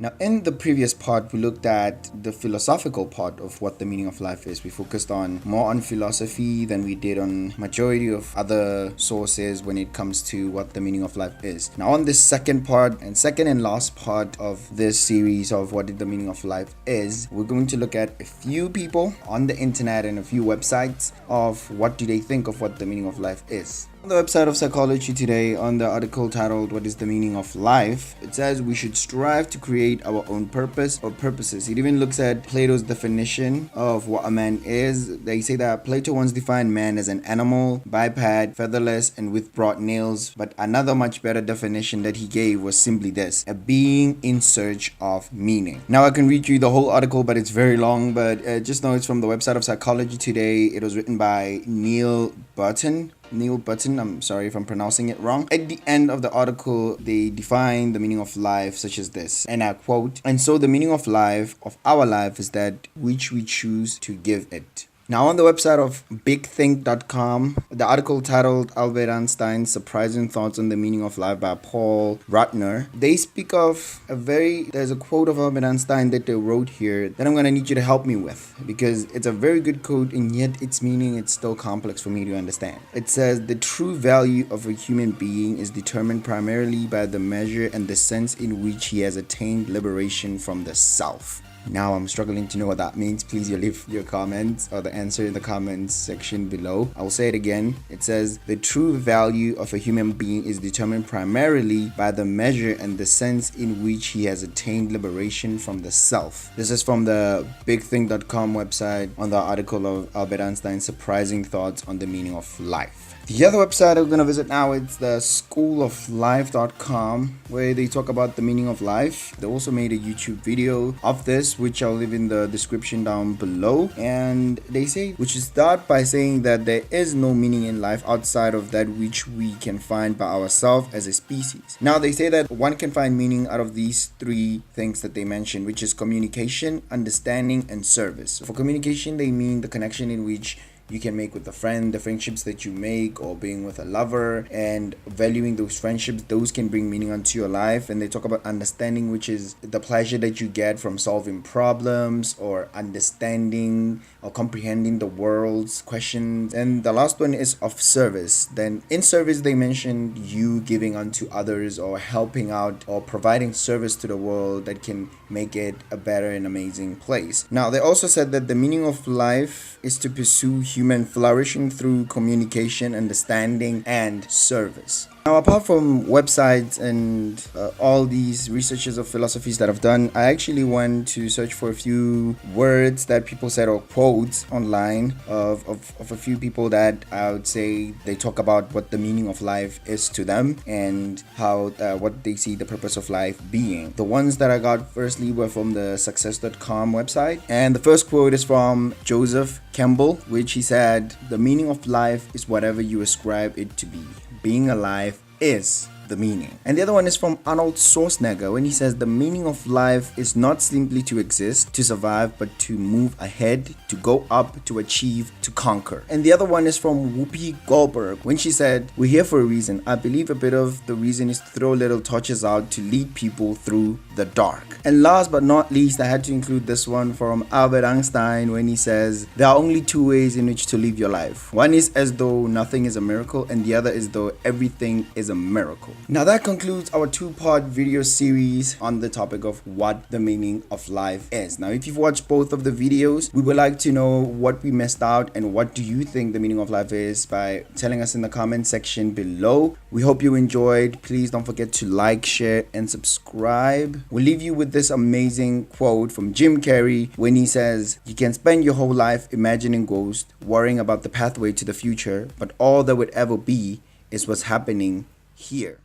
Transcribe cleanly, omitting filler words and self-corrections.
Now, in the previous part, we looked at the philosophical part of what the meaning of life is. We focused on more on philosophy than we did on majority of other sources when it comes to what the meaning of life is. Now, on this second and last part of this series of what the meaning of life is, we're going to look at a few people on the internet and a few websites of what do they think of what the meaning of life is. On the website of Psychology Today, on the article titled "What is the Meaning of Life?" it says we should strive to create our own purpose or purposes. It even looks at Plato's definition of what a man is. They say that Plato once defined man as an animal, biped, featherless, and with broad nails. But another much better definition that he gave was simply this: a being in search of meaning. Now I can read you the whole article, but it's very long. But just know it's from the website of Psychology Today. It was written by Neil Button, I'm sorry if I'm pronouncing it wrong. At the end of the article, they define the meaning of life such as this, and I quote, "And so the meaning of life, of our life, is that which we choose to give it." Now, on the website of bigthink.com, the article titled "Albert Einstein's Surprising Thoughts on the Meaning of Life" by Paul Rutner, they speak of there's a quote of Albert Einstein that they wrote here that I'm going to need you to help me with, because it's a very good quote and yet its meaning it's still complex for me to understand. It says, "The true value of a human being is determined primarily by the measure and the sense in which he has attained liberation from the self." Now I'm struggling to know what that means. Please leave your comments or the answer in the comments section below. I'll say it again. It says the true value of a human being is determined primarily by the measure and the sense in which he has attained liberation from the self. This is from the bigthink.com website on the article of Albert Einstein's surprising thoughts on the meaning of life. The other website I'm going to visit now is the schooloflife.com, where they talk about the meaning of life. They also made a YouTube video of this, which I'll leave in the description down below. And they say, we should start by saying that there is no meaning in life outside of that which we can find by ourselves as a species. Now, they say that one can find meaning out of these three things that they mentioned, which is communication, understanding, and service. For communication, they mean the connection in which you can make with a friend, the friendships that you make, or being with a lover, and valuing those friendships. Those can bring meaning onto your life. And they talk about understanding, which is the pleasure that you get from solving problems or understanding or comprehending the world's questions. And the last one is of service. Then in service, they mentioned you giving unto others or helping out or providing service to the world that can make it a better and amazing place. Now, they also said that the meaning of life is to pursue human flourishing through communication, understanding, and service. Now, apart from websites and all these researches of philosophies that I've done, I actually went to search for a few words that people said or quotes online of a few people that I would say they talk about what the meaning of life is to them and how what they see the purpose of life being. The ones that I got firstly were from the success.com website, and the first quote is from Joseph Campbell, which he said, "The meaning of life is whatever you ascribe it to be. Being alive is the meaning." And the other one is from Arnold Schwarzenegger, when he says the meaning of life is not simply to exist, to survive, but to move ahead, to go up, to achieve, to conquer. And the other one is from Whoopi Goldberg, when she said, "We're here for a reason. I believe a bit of the reason is to throw little torches out to lead people through the dark." And last but not least, I had to include this one from Albert Einstein, when he says, "There are only two ways in which to live your life. One is as though nothing is a miracle, and the other is though everything is a miracle." Now that concludes our two-part video series on the topic of what the meaning of life is. Now, if you've watched both of the videos, we would like to know what we missed out and what do you think the meaning of life is by telling us in the comment section below. We hope you enjoyed. Please don't forget to like, share, and subscribe. We'll leave you with this amazing quote from Jim Carrey when he says, "You can spend your whole life imagining ghosts, worrying about the pathway to the future, but all that would ever be is what's happening here."